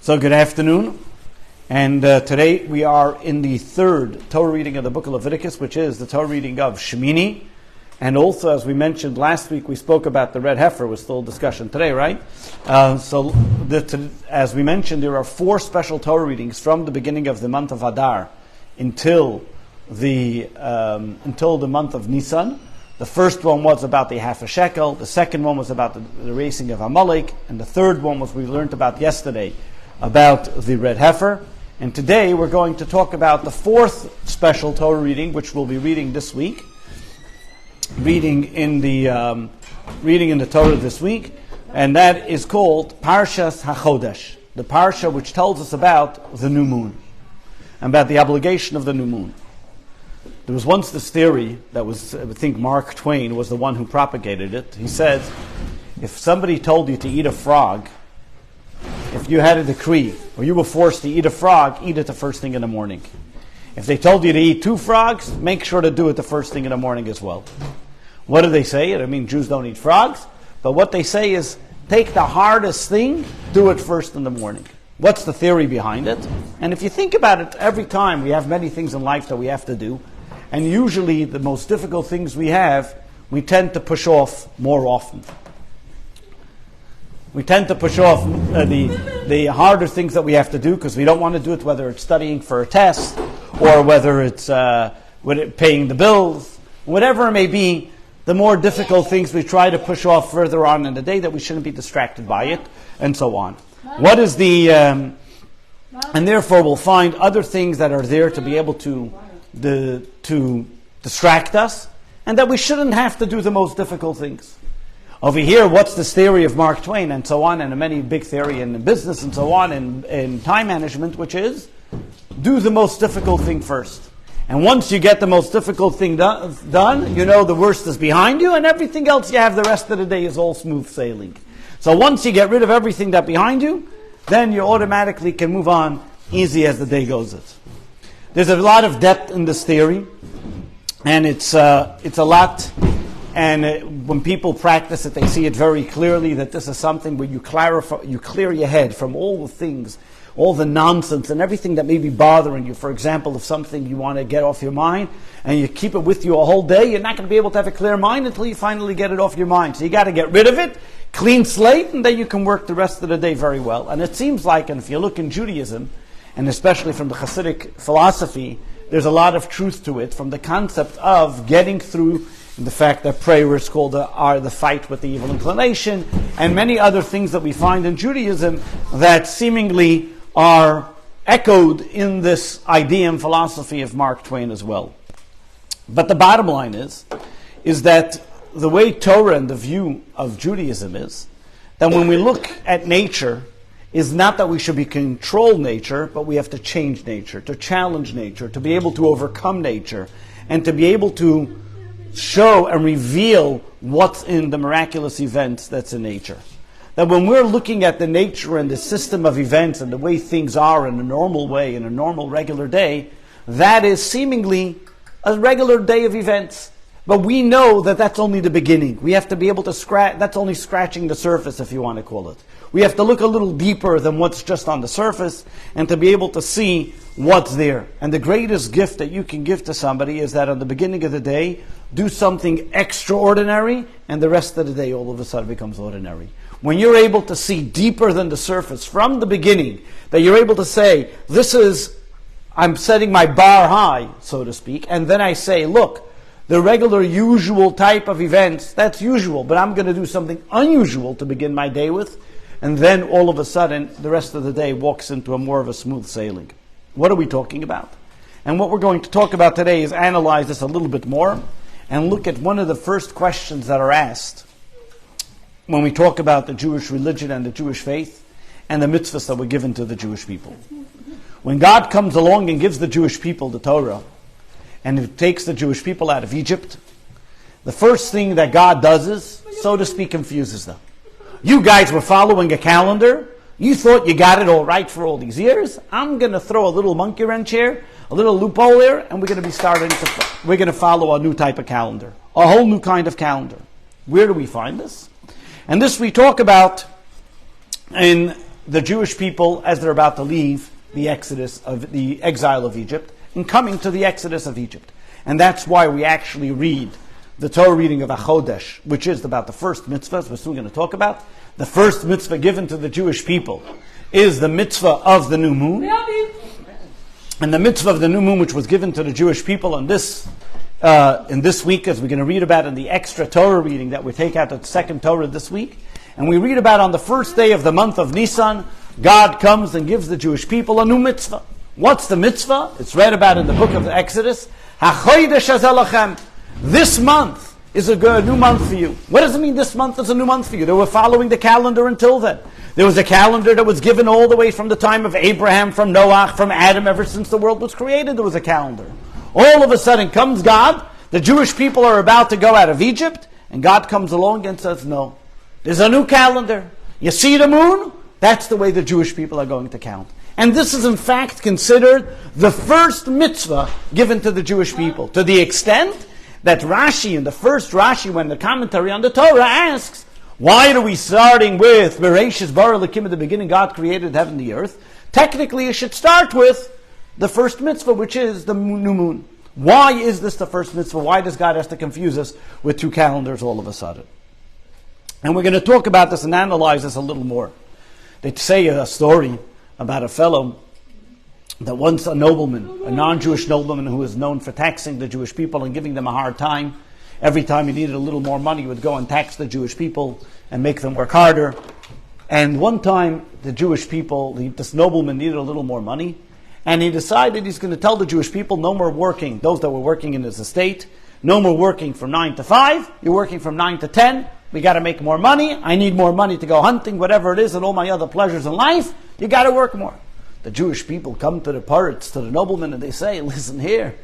So good afternoon, and today we are in the third Torah reading of the book of Leviticus, which is the Torah reading of Shemini. And also, as we mentioned last week, we spoke about the red heifer. We're still in discussion today, right? As we mentioned, there are four special Torah readings from the beginning of the month of Adar until the month of Nisan. The first one was about the half a shekel. The second one was about the racing of Amalek. And the third one was we learned about yesterday, about the red heifer. And today we're going to talk about the fourth special Torah reading, which we'll be reading this week. Reading in the Torah this week, and that is called Parshas Hachodesh, the parsha which tells us about the new moon, and about the obligation of the new moon. There was once this theory that was, I think Mark Twain was the one who propagated it. He said, if somebody told you to eat a frog, if you had a decree, or you were forced to eat a frog, eat it the first thing in the morning. If they told you to eat two frogs, make sure to do it the first thing in the morning as well. What do they say? I mean, Jews don't eat frogs, but what they say is, take the hardest thing, do it first in the morning. What's the theory behind it? And if you think about it, every time we have many things in life that we have to do, and usually the most difficult things we have, we tend to push off more often. We tend to push off the harder things that we have to do because we don't want to do it, whether it's studying for a test or whether it's paying the bills, whatever it may be. The more difficult things we try to push off further on in the day that we shouldn't be distracted by it, and so on. What is and therefore we'll find other things that are there to be able to distract us, and that we shouldn't have to do the most difficult things. Over here, what's this theory of Mark Twain and so on, and a many big theory in business and so on, and in time management, which is, do the most difficult thing first. And once you get the most difficult thing done, you know the worst is behind you, and everything else you have the rest of the day is all smooth sailing. So once you get rid of everything that's behind you, then you automatically can move on easy as the day goes. There's a lot of depth in this theory, and it's a lot. And when people practice it, they see it very clearly that this is something where you clear your head from all the things, all the nonsense and everything that may be bothering you. For example, if something you want to get off your mind and you keep it with you a whole day, you're not going to be able to have a clear mind until you finally get it off your mind. So you got to get rid of it, clean slate, and then you can work the rest of the day very well. And it seems like, and if you look in Judaism, and especially from the Hasidic philosophy, there's a lot of truth to it, from the concept of getting through the fact that prayer is called the fight with the evil inclination, and many other things that we find in Judaism that seemingly are echoed in this idea and philosophy of Mark Twain as well. But the bottom line is that the way Torah and the view of Judaism is, that when we look at nature, is not that we should be control nature, but we have to change nature, to challenge nature, to be able to overcome nature, and to be able to show and reveal what's in the miraculous events that's in nature. That when we're looking at the nature and the system of events and the way things are in a normal way, in a normal regular day, that is seemingly a regular day of events. But we know that that's only the beginning. We have to be able to that's only scratching the surface, if you want to call it. We have to look a little deeper than what's just on the surface and to be able to see what's there. And the greatest gift that you can give to somebody is that at the beginning of the day, do something extraordinary, and the rest of the day all of a sudden becomes ordinary. When you're able to see deeper than the surface from the beginning, that you're able to say, I'm setting my bar high, so to speak, and then I say, look, the regular, usual type of events, that's usual, but I'm going to do something unusual to begin my day with, and then all of a sudden, the rest of the day walks into a more of a smooth sailing. What are we talking about? And what we're going to talk about today is analyze this a little bit more, and look at one of the first questions that are asked when we talk about the Jewish religion and the Jewish faith and the mitzvahs that were given to the Jewish people. When God comes along and gives the Jewish people the Torah, and it takes the Jewish people out of Egypt, the first thing that God does is, so to speak, confuses them. You guys were following a calendar. You thought you got it all right for all these years. I'm going to throw a little monkey wrench here, a little loophole here, and we're going to follow a new type of calendar, a whole new kind of calendar. Where do we find this? And this we talk about in the Jewish people as they're about to leave the exodus of the exile of Egypt and coming to the exodus of Egypt. And that's why we actually read the Torah reading of Hachodesh, which is about the first mitzvah, as we're soon going to talk about. The first mitzvah given to the Jewish people is the mitzvah of the new moon. And the mitzvah of the new moon, which was given to the Jewish people in this week, as we're going to read about in the extra Torah reading that we take out the second Torah this week. And we read about on the first day of the month of Nisan, God comes and gives the Jewish people a new mitzvah. What's the mitzvah? It's read about in the book of the Exodus. Hachodesh hazeh. This month is a new month for you. What does it mean this month is a new month for you? They were following the calendar until then. There was a calendar that was given all the way from the time of Abraham, from Noah, from Adam, ever since the world was created, there was a calendar. All of a sudden comes God, the Jewish people are about to go out of Egypt, and God comes along and says, no, there's a new calendar. You see the moon? That's the way the Jewish people are going to count. And this is in fact considered the first mitzvah given to the Jewish people, to the extent that Rashi, in the first Rashi, when the commentary on the Torah asks, why are we starting with Bereshis bara Elokim at the beginning, God created heaven and the earth? Technically, it should start with the first mitzvah, which is the new moon. Why is this the first mitzvah? Why does God have to confuse us with two calendars all of a sudden? And we're going to talk about this and analyze this a little more. They say a story about a fellow that once a nobleman, a non-Jewish nobleman who was known for taxing the Jewish people and giving them a hard time. Every time he needed a little more money, he would go and tax the Jewish people and make them work harder. And one time, the Jewish people, this nobleman needed a little more money, and he decided he's going to tell the Jewish people, no more working, those that were working in his estate, no more working from 9 to 5, you're working from 9 to 10, we got to make more money, I need more money to go hunting, whatever it is, and all my other pleasures in life, you got to work more. The Jewish people come to the pirates, to the nobleman, and they say, listen here,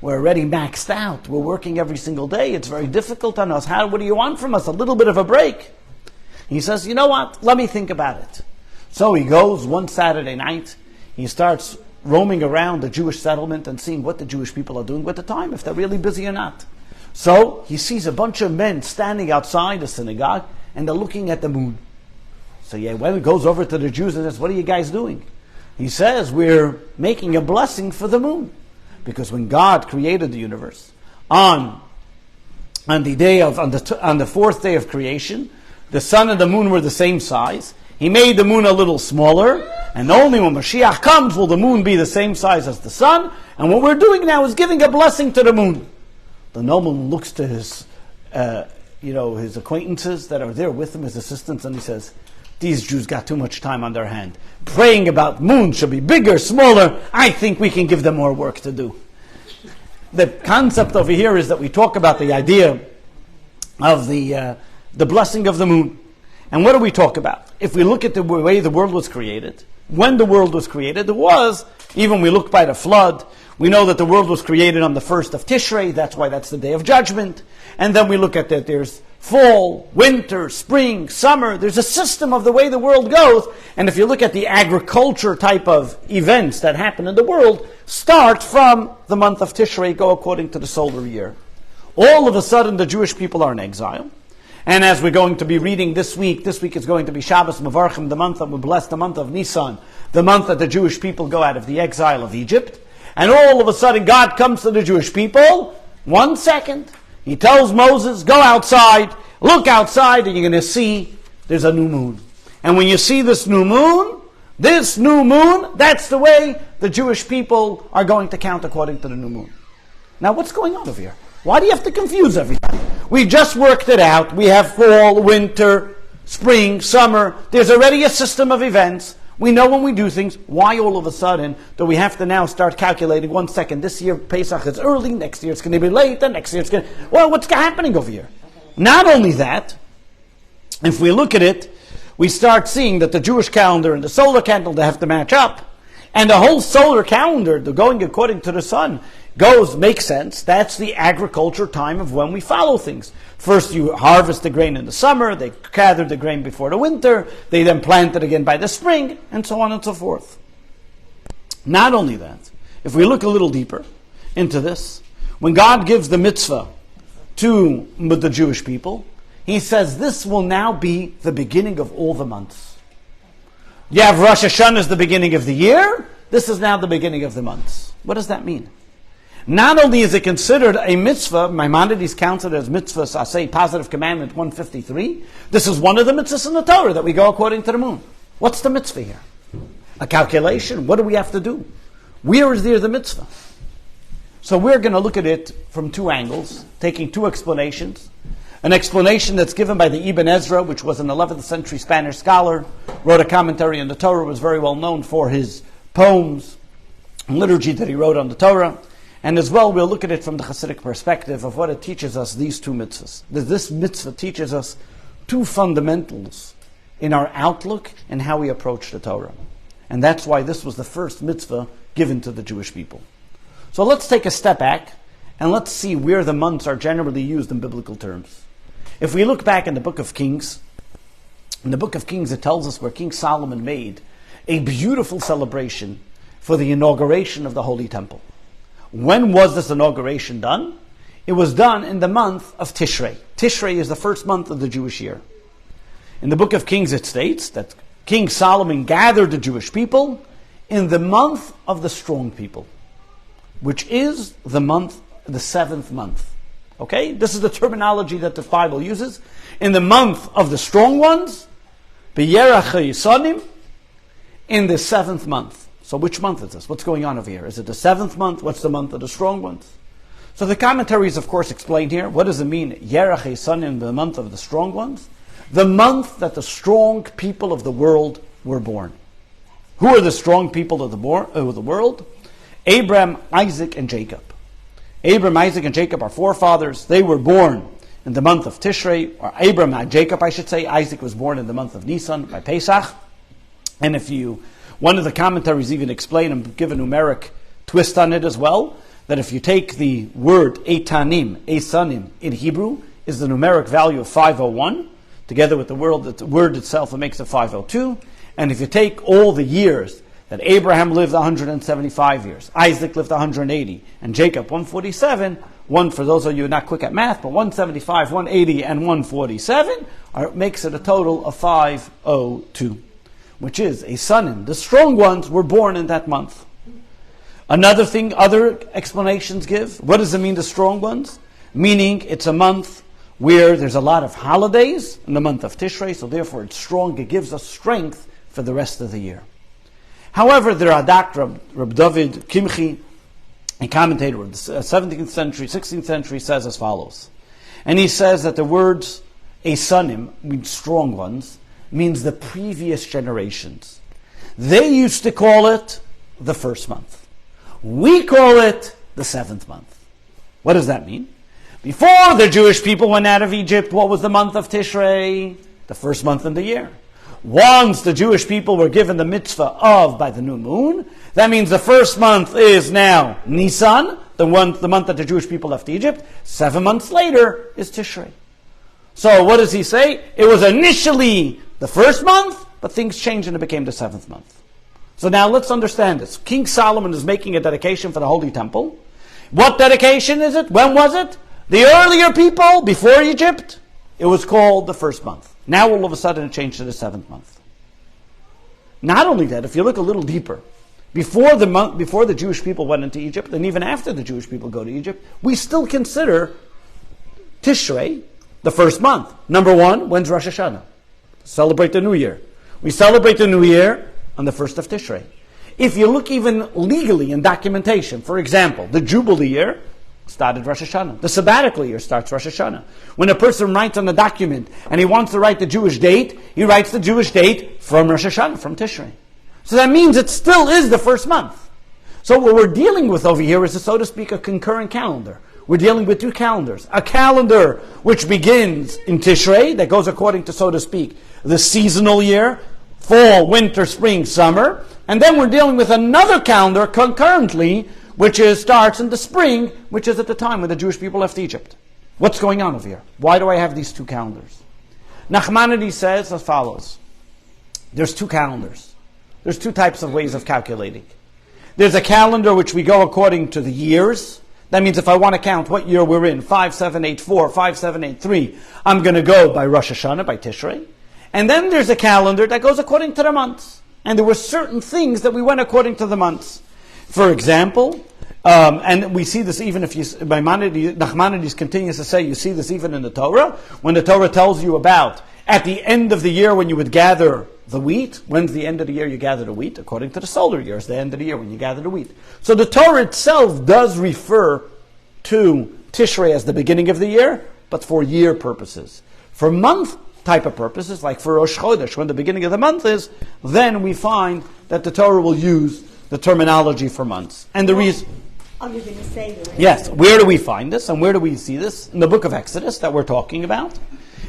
we're already maxed out. We're working every single day. It's very difficult on us. What do you want from us? A little bit of a break. He says, you know what? Let me think about it. So he goes one Saturday night. He starts roaming around the Jewish settlement and seeing what the Jewish people are doing with the time, if they're really busy or not. So he sees a bunch of men standing outside the synagogue, and they're looking at the moon. So when he goes over to the Jews and says, what are you guys doing? He says, we're making a blessing for the moon. Because when God created the universe, on the fourth day of creation, the sun and the moon were the same size. He made the moon a little smaller, and only when Mashiach comes will the moon be the same size as the sun. And what we're doing now is giving a blessing to the moon. The nobleman looks to his acquaintances that are there with him, his assistants, and he says, these Jews got too much time on their hand. Praying about moon should be bigger, smaller. I think we can give them more work to do. The concept over here is that we talk about the idea of the blessing of the moon. And what do we talk about? If we look at the way the world was created, when the world was created, even we look by the flood, we know that the world was created on the 1st of Tishrei, that's why that's the day of judgment. And then we look at that there's fall, winter, spring, summer. There's a system of the way the world goes. And if you look at the agriculture type of events that happen in the world, start from the month of Tishrei, go according to the solar year. All of a sudden, the Jewish people are in exile. And as we're going to be reading this week is going to be Shabbos Mevarchim, the month that we bless, the month of Nisan, the month that the Jewish people go out of the exile of Egypt. And all of a sudden, God comes to the Jewish people. 1 second. He tells Moses, go outside, look outside, and you're going to see there's a new moon. And when you see this new moon, that's the way the Jewish people are going to count according to the new moon. Now, what's going on over here? Why do you have to confuse everything? We just worked it out. We have fall, winter, spring, summer. There's already a system of events. We know when we do things. Why all of a sudden do we have to now start calculating 1 second? This year Pesach is early, next year it's going to be late, then next year it's going to... Well, what's happening over here? Not only that, if we look at it, we start seeing that the Jewish calendar and the solar calendar, they have to match up. And the whole solar calendar, the going according to the sun, makes sense. That's the agriculture time of when we follow things. First you harvest the grain in the summer, they gather the grain before the winter, they then plant it again by the spring, and so on and so forth. Not only that, if we look a little deeper into this, when God gives the mitzvah to the Jewish people, He says this will now be the beginning of all the months. You have Rosh Hashanah as the beginning of the year. This is now the beginning of the months. What does that mean? Not only is it considered a mitzvah, Maimonides counts it as mitzvah, I say positive commandment 153. This is one of the mitzvahs in the Torah that we go according to the moon. What's the mitzvah here? A calculation. What do we have to do? Where is there the mitzvah? So we're going to look at it from two angles, taking two explanations. An explanation that's given by the Ibn Ezra, which was an 11th century Spanish scholar, wrote a commentary on the Torah, was very well known for his poems and liturgy that he wrote on the Torah. And as well, we'll look at it from the Hasidic perspective of what it teaches us, these two mitzvahs. This mitzvah teaches us two fundamentals in our outlook and how we approach the Torah. And that's why this was the first mitzvah given to the Jewish people. So let's take a step back and let's see where the months are generally used in biblical terms. If we look back in the book of Kings, in the book of Kings it tells us where King Solomon made a beautiful celebration for the inauguration of the Holy Temple. When was this inauguration done? It was done in the month of Tishrei. Tishrei is the first month of the Jewish year. In the book of Kings it states that King Solomon gathered the Jewish people in the month of the strong people, which is the month, the seventh month. Okay? This is the terminology that the Bible uses. In the month of the strong ones, B'yerach Yisonim, in the seventh month. So which month is this? What's going on over here? Is it the seventh month? What's the month of the strong ones? So the commentaries, of course, explain here. What does it mean, Yerach Yisonim, the month of the strong ones? The month that the strong people of the world were born. Who are the strong people of the world? Abraham, Isaac, and Jacob. Abraham, Isaac, and Jacob are forefathers. They were born in the month of Tishrei, or Abraham and Jacob, I should say. Isaac was born in the month of Nisan by Pesach. And one of the commentaries even explain and give a numeric twist on it as well, that if you take the word Eitanim, Esanim in Hebrew, is the numeric value of 501, together with the word itself, it makes it 502. And if you take all the years that Abraham lived 175 years, Isaac lived 180, and Jacob 147, for those of you not quick at math, but 175, 180, and 147 makes it a total of 502. Which is a Sunim. The strong ones were born in that month. Another thing, other explanations give. What does it mean, the strong ones? Meaning it's a month where there's a lot of holidays in the month of Tishrei, so therefore it's strong. It gives us strength for the rest of the year. However, the Radak, Reb David Kimchi, a commentator of the 17th century, 16th century, says as follows. And he says that the words Esanim means strong ones, means the previous generations. They used to call it the first month. We call it the seventh month. What does that mean? Before the Jewish people went out of Egypt, what was the month of Tishrei? The first month in the year. Once the Jewish people were given the mitzvah by the new moon, that means the first month is now Nisan, the month that the Jewish people left Egypt. 7 months later is Tishrei. So what does he say? It was initially the first month, but things changed and it became the seventh month. So now let's understand this. King Solomon is making a dedication for the Holy Temple. What dedication is it? When was it? The earlier people, before Egypt, it was called the first month. Now all of a sudden it changed to the seventh month. Not only that, if you look a little deeper, before the Jewish people went into Egypt, and even after the Jewish people go to Egypt, we still consider Tishrei the first month. Number one, when's Rosh Hashanah? Celebrate the New Year. We celebrate the New Year on the 1st of Tishrei. If you look even legally in documentation, for example, the Jubilee year started Rosh Hashanah. The sabbatical year starts Rosh Hashanah. When a person writes on a document and he wants to write the Jewish date, he writes the Jewish date from Rosh Hashanah, from Tishrei. So that means it still is the first month. So what we're dealing with over here is, so to speak, a concurrent calendar. We're dealing with two calendars. A calendar which begins in Tishrei, that goes according to, so to speak, the seasonal year, fall, winter, spring, summer. And then we're dealing with another calendar concurrently, which starts in the spring, which is at the time when the Jewish people left Egypt. What's going on over here? Why do I have these two calendars? Nachmanides says as follows. There's two calendars. There's two types of ways of calculating. There's a calendar which we go according to the years. That means if I want to count what year we're in, 5784, 5783, I'm going to go by Rosh Hashanah, by Tishrei. And then there's a calendar that goes according to the months. And there were certain things that we went according to the months. For example, and we see this even if Nachmanides continues to say, you see this even in the Torah, when the Torah tells you about at the end of the year when you would gather the wheat. When's the end of the year you gather the wheat? According to the solar year, it's the end of the year when you gather the wheat. So the Torah itself does refer to Tishrei as the beginning of the year, but for year purposes. For month type of purposes, like for Rosh Chodesh, when the beginning of the month is, then we find that the Torah will use the terminology for months. And the reason... Oh, you're going to say that. Yes. Where do we find this? And where do we see this? In the book of Exodus that we're talking about.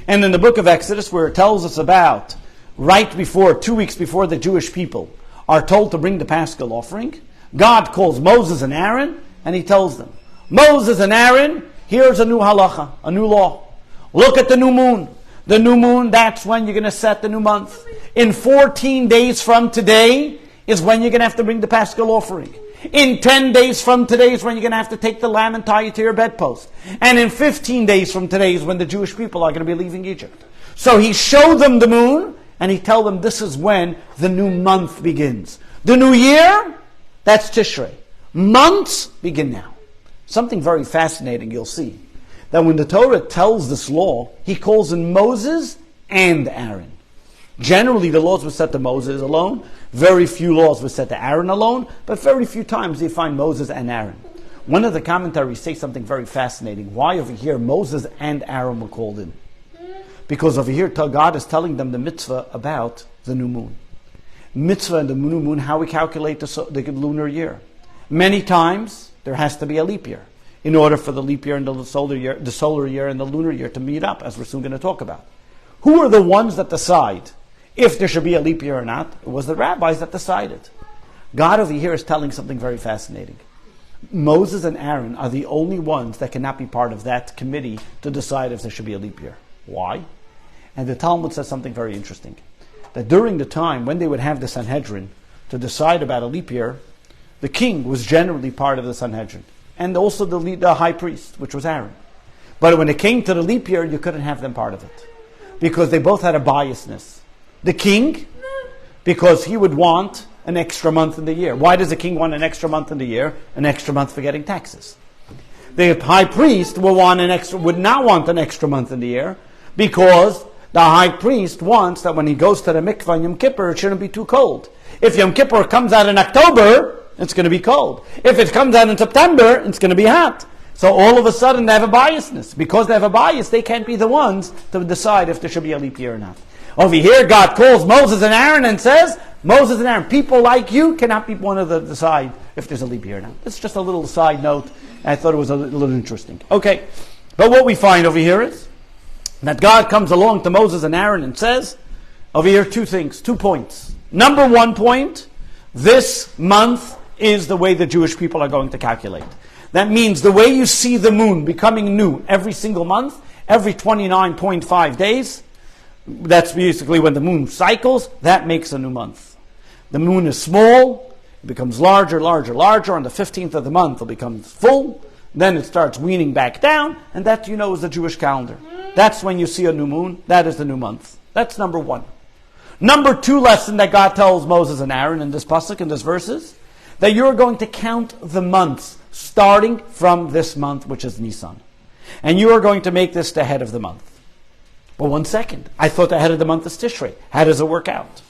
And in the book of Exodus where it tells us about right before, 2 weeks before the Jewish people are told to bring the Paschal offering, God calls Moses and Aaron and he tells them, Moses and Aaron, here's a new halacha, a new law. Look at the new moon. The new moon, that's when you're going to set the new month. In 14 days from today is when you're going to have to bring the Paschal offering. In 10 days from today is when you're going to have to take the lamb and tie it to your bedpost. And in 15 days from today is when the Jewish people are going to be leaving Egypt. So he showed them the moon, and he told them this is when the new month begins. The new year, that's Tishrei. Months begin now. Something very fascinating you'll see. That when the Torah tells this law, he calls in Moses and Aaron. Generally, the laws were set to Moses alone. Very few laws were set to Aaron alone, but very few times you find Moses and Aaron. One of the commentaries say something very fascinating. Why over here Moses and Aaron were called in? Because over here God is telling them the mitzvah about the new moon. Mitzvah and the new moon, how we calculate the lunar year. Many times there has to be a leap year in order for the leap year and the solar year and the lunar year to meet up, as we're soon going to talk about. Who are the ones that decide if there should be a leap year or not? It was the rabbis that decided. God over here is telling something very fascinating. Moses and Aaron are the only ones that cannot be part of that committee to decide if there should be a leap year. Why? And the Talmud says something very interesting. That during the time when they would have the Sanhedrin to decide about a leap year, the king was generally part of the Sanhedrin. And also the high priest, which was Aaron. But when it came to the leap year, you couldn't have them part of it. Because they both had a biasness. The king, because he would want an extra month in the year. Why does the king want an extra month in the year? An extra month for getting taxes. The high priest would not want an extra month in the year, because the high priest wants that when he goes to the mikvah on Yom Kippur, it shouldn't be too cold. If Yom Kippur comes out in October, it's going to be cold. If it comes out in September, it's going to be hot. So all of a sudden they have a biasness. Because they have a bias, they can't be the ones to decide if there should be a leap year or not. Over here, God calls Moses and Aaron and says, Moses and Aaron, people like you cannot be one of the decide if there's a leap year or not. It's just a little side note. I thought it was a little interesting. Okay, but what we find over here is that God comes along to Moses and Aaron and says, over here, 2 things, 2 points. Number 1 point, this month is the way the Jewish people are going to calculate. That means the way you see the moon becoming new every single month, every 29.5 days, that's basically when the moon cycles, that makes a new month. The moon is small, it becomes larger, larger, larger. On the 15th of the month, it becomes full. Then it starts weaning back down, and that, is the Jewish calendar. That's when you see a new moon. That is the new month. That's number 1. Number 2 lesson that God tells Moses and Aaron in this pasuk, in this verses, that you're going to count the months starting from this month, which is Nisan. And you are going to make this the head of the month. But 1 second. I thought the head of the month is Tishrei. How does it work out?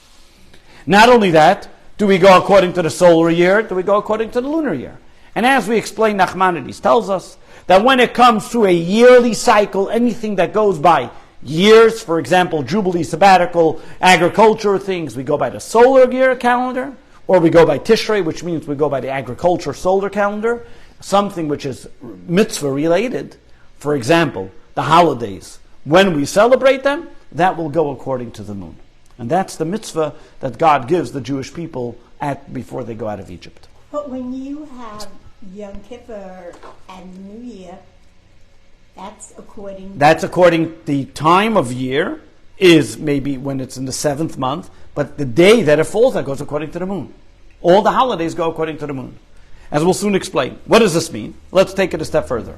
Not only that, do we go according to the solar year? Do we go according to the lunar year? And as we explained, Nachmanides tells us that when it comes to a yearly cycle, anything that goes by years, for example, Jubilee, sabbatical, agriculture things, we go by the solar year calendar, or we go by Tishrei, which means we go by the agriculture solar calendar, something which is mitzvah related, for example, the holidays. When we celebrate them, that will go according to the moon. And that's the mitzvah that God gives the Jewish people before they go out of Egypt. But when you have Yom Kippur and New Year, that's according the time of year is maybe when it's in the 7th month, but the day that it falls, that goes according to the moon. All the holidays go according to the moon. As we'll soon explain. What does this mean? Let's take it a step further.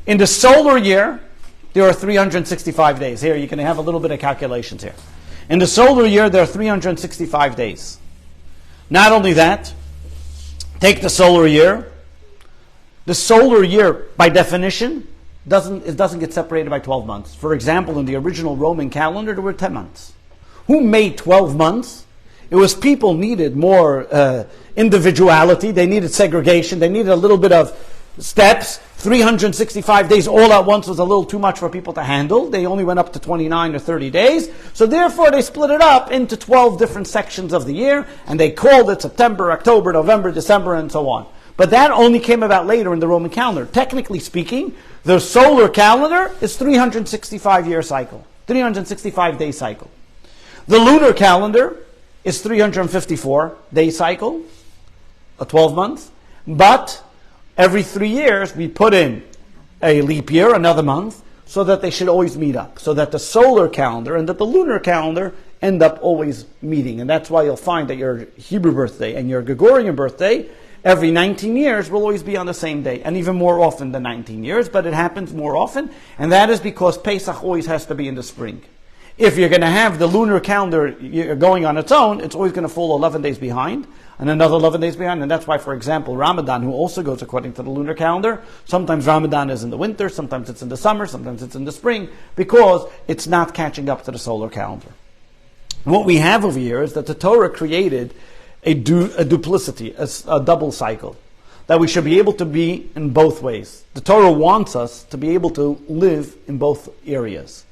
In the solar year, there are 365 days. Here, you can have a little bit of calculations here. In the solar year, there are 365 days. Not only that, take the solar year. The solar year, by definition, doesn't get separated by 12 months. For example, in the original Roman calendar, there were 10 months. Who made 12 months? It was people needed more individuality. They needed segregation. They needed a little bit of steps. 365 days all at once was a little too much for people to handle. They only went up to 29 or 30 days. So therefore they split it up into 12 different sections of the year, and they called it September, October, November, December, and so on. But that only came about later in the Roman calendar. Technically speaking, the solar calendar is 365-year cycle, 365-day cycle. The lunar calendar is 354-day cycle, a 12 months, but every 3 years, we put in a leap year, another month, so that they should always meet up. So that the solar calendar and that the lunar calendar end up always meeting. And that's why you'll find that your Hebrew birthday and your Gregorian birthday, every 19 years, will always be on the same day. And even more often than 19 years, but it happens more often. And that is because Pesach always has to be in the spring. If you're going to have the lunar calendar going on its own, it's always going to fall 11 days behind, and another 11 days behind. And that's why, for example, Ramadan, who also goes according to the lunar calendar, sometimes Ramadan is in the winter, sometimes it's in the summer, sometimes it's in the spring, because it's not catching up to the solar calendar. What we have over here is that the Torah created a duplicity, a double cycle, that we should be able to be in both ways. The Torah wants us to be able to live in both areas,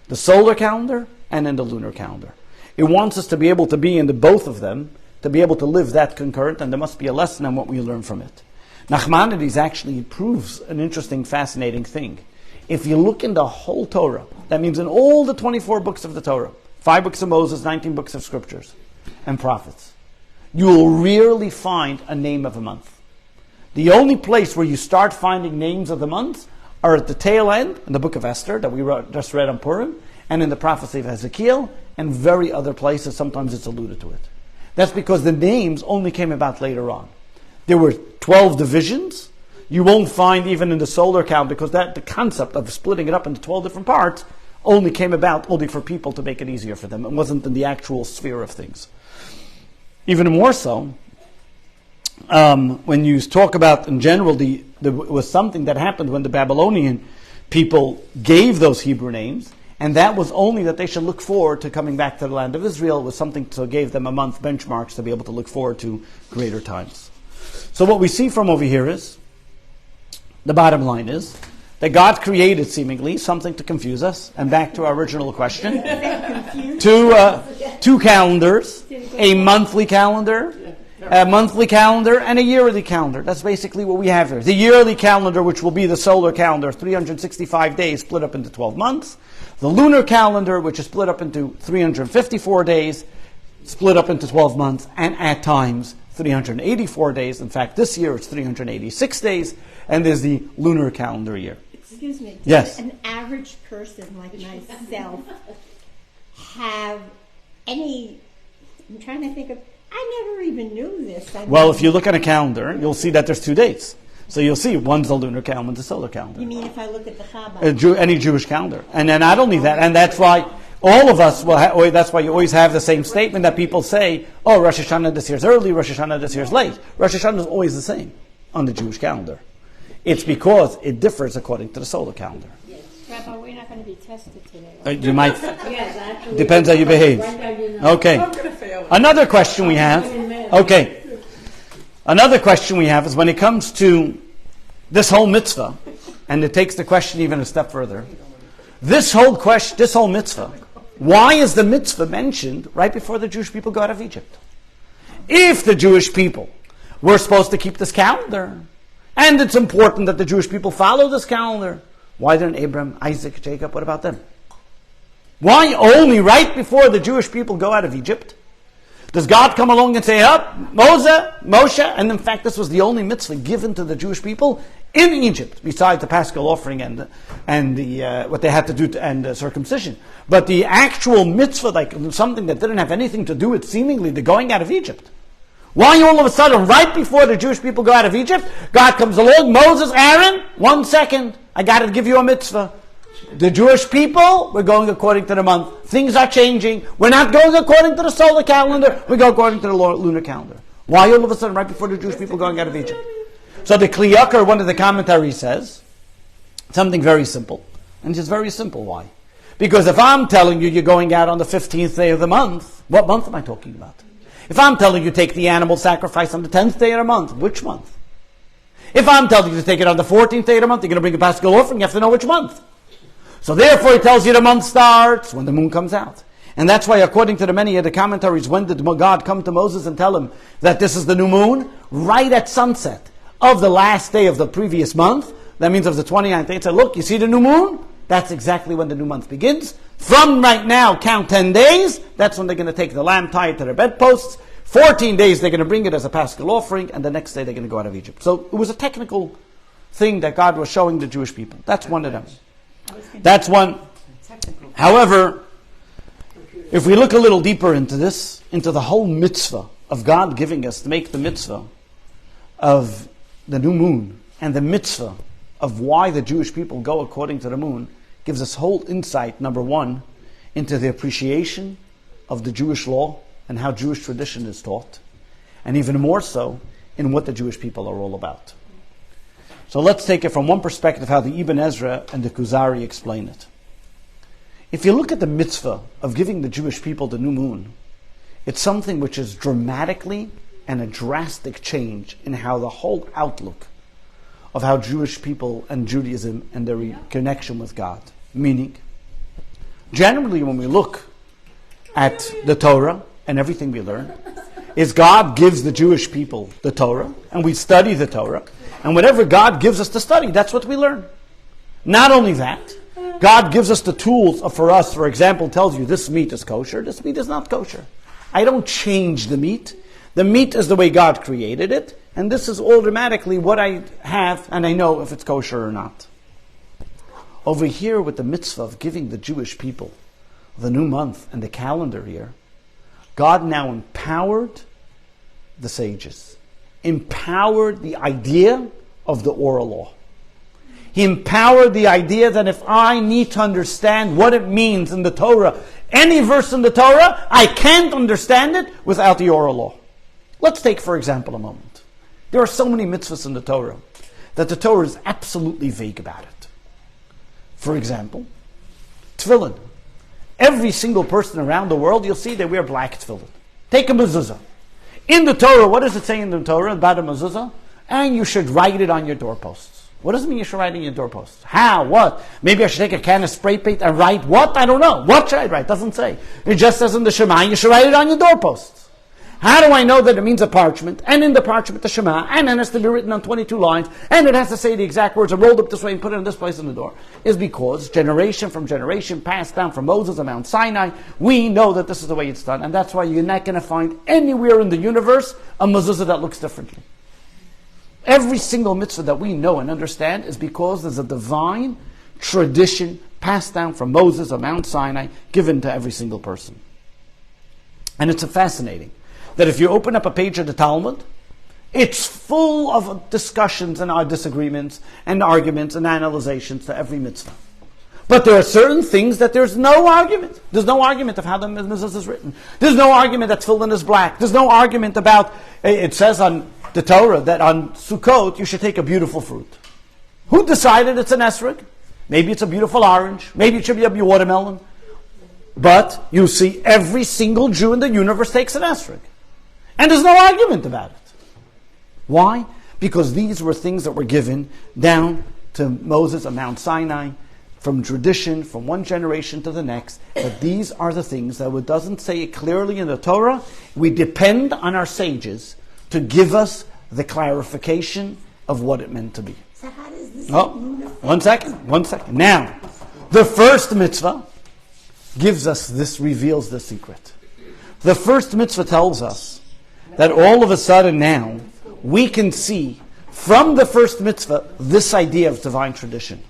the solar calendar and in the lunar calendar. It wants us to be able to be in the both of them, to be able to live that concurrent, and there must be a lesson on what we learn from it. Nachmanides actually proves an interesting, fascinating thing. If you look in the whole Torah, that means in all the 24 books of the Torah, 5 books of Moses, 19 books of scriptures and prophets, you will rarely find a name of a month. The only place where you start finding names of the months are at the tail end, in the book of Esther, that we just read on Purim, and in the prophecy of Ezekiel, and very other places, sometimes it's alluded to it. That's because the names only came about later on. There were 12 divisions. You won't find even in the solar count, because the concept of splitting it up into 12 different parts only came about only for people to make it easier for them. It wasn't in the actual sphere of things. Even more so, when you talk about, in general, it was something that happened when the Babylonian people gave those Hebrew names, and that was only that they should look forward to coming back to the land of Israel. It was something to gave them a month benchmarks to be able to look forward to greater times. So what we see from over here is, the bottom line is, that God created seemingly something to confuse us, and back to our original question, two calendars, a monthly calendar, and a yearly calendar. That's basically what we have here. The yearly calendar, which will be the solar calendar, 365 days split up into 12 months. The lunar calendar, which is split up into 354 days, split up into 12 months, and at times 384 days. In fact, this year it's 386 days, and there's the lunar calendar year. Excuse me. Yes. Does an average person like myself have any... I'm trying to think of... I never even knew this. Well, if you look at a calendar, you'll see that there's 2 dates. So you'll see one's the lunar calendar, one's the solar calendar. You mean if I look at the Chabad? Any Jewish calendar. And then not only that, and that's why all of us, that's why you always have the same statement that people say, oh, Rosh Hashanah this year's early, Rosh Hashanah this year's late. Rosh Hashanah is always the same on the Jewish calendar. It's because it differs according to the solar calendar. Yes. Rabbi, we're not going to be tested today. You might. Yes, actually. Depends how you behave. Okay. Another question we have. Okay. Another question we have is when it comes to this whole mitzvah, and it takes the question even a step further. This whole mitzvah, why is the mitzvah mentioned right before the Jewish people go out of Egypt? If the Jewish people were supposed to keep this calendar, and it's important that the Jewish people follow this calendar, why didn't Abraham, Isaac, Jacob, what about them? Why only right before the Jewish people go out of Egypt does God come along and say, Moshe, and in fact this was the only mitzvah given to the Jewish people in Egypt, besides the Paschal offering and what they had to do and the circumcision. But the actual mitzvah, like something that didn't have anything to do with seemingly the going out of Egypt. Why all of a sudden, right before the Jewish people go out of Egypt, God comes along, Moses, Aaron, 1 second, I got to give you a mitzvah. The Jewish people, we're going according to the month. Things are changing. We're not going according to the solar calendar. We go according to the lunar calendar. Why all of a sudden, right before the Jewish people going out of Egypt? So the Kli Yakar, one of the commentaries, says something very simple. And it's very simple. Why? Because if I'm telling you you're going out on the 15th day of the month, what month am I talking about? If I'm telling you take the animal sacrifice on the 10th day of the month, which month? If I'm telling you to take it on the 14th day of the month, you're going to bring a Paschal offering, you have to know which month. So therefore it tells you the month starts when the moon comes out. And that's why, according to the many of the commentaries, when did God come to Moses and tell him that this is the new moon? Right at sunset of the last day of the previous month. That means of the 29th day. He said, look, you see the new moon? That's exactly when the new month begins. From right now, count 10 days. That's when they're going to take the lamb, tie it to their bedposts. 14 days, they're going to bring it as a Paschal offering. And the next day, they're going to go out of Egypt. So it was a technical thing that God was showing the Jewish people. That's one of them. That's one. However, if we look a little deeper into this, into the whole mitzvah of God giving us to make the mitzvah of the new moon and the mitzvah of why the Jewish people go according to the moon, gives us whole insight, number one, into the appreciation of the Jewish law and how Jewish tradition is taught, and even more so in what the Jewish people are all about. So let's take it from one perspective, how the Ibn Ezra and the Kuzari explain it. If you look at the mitzvah of giving the Jewish people the new moon, it's something which is dramatically and a drastic change in how the whole outlook of how Jewish people and Judaism and their connection with God. Meaning, generally when we look at the Torah and everything we learn, is God gives the Jewish people the Torah, and we study the Torah, and whatever God gives us to study, that's what we learn. Not only that, God gives us the tools for us, for example, tells you this meat is kosher, this meat is not kosher. I don't change the meat. The meat is the way God created it, and this is automatically what I have, and I know if it's kosher or not. Over here with the mitzvah of giving the Jewish people the new month and the calendar year, God now empowered the sages, empowered the idea of the oral law. He empowered the idea that if I need to understand what it means in the Torah, any verse in the Torah, I can't understand it without the oral law. Let's take, for example, a moment. There are so many mitzvahs in the Torah that the Torah is absolutely vague about it. For example, tefillin. Every single person around the world, you'll see they wear black tefillin. Take a mezuzah. In the Torah, what does it say in the Torah about a mezuzah? And you should write it on your doorposts. What does it mean you should write it on your doorposts? How? What? Maybe I should take a can of spray paint and write what? I don't know. What should I write? Doesn't say. It just says in the Shema, you should write it on your doorposts. How do I know that it means a parchment? And in the parchment, the Shema, and then it has to be written on 22 lines, and it has to say the exact words, and rolled up this way and put it in this place in the door, is because generation from generation, passed down from Moses on Mount Sinai, we know that this is the way it's done, and that's why you're not going to find anywhere in the universe a mezuzah that looks differently. Every single mitzvah that we know and understand is because there's a divine tradition passed down from Moses on Mount Sinai, given to every single person. And it's fascinating that if you open up a page of the Talmud, it's full of discussions and disagreements and arguments and analyzations to every mitzvah. But there are certain things that there's no argument. There's no argument of how the mitzvah is written. There's no argument that tefillin is black. There's no argument about, it says on the Torah that on Sukkot you should take a beautiful fruit. Who decided it's an esrog? Maybe it's a beautiful orange. Maybe it should be a watermelon. But you see every single Jew in the universe takes an esrog. And there's no argument about it. Why? Because these were things that were given down to Moses on Mount Sinai, from tradition, from one generation to the next, that these are the things that it doesn't say it clearly in the Torah. We depend on our sages to give us the clarification of what it meant to be. So how does this one second. Now, the first mitzvah gives us this, reveals the secret. The first mitzvah tells us that all of a sudden now, we can see from the first mitzvah this idea of divine tradition.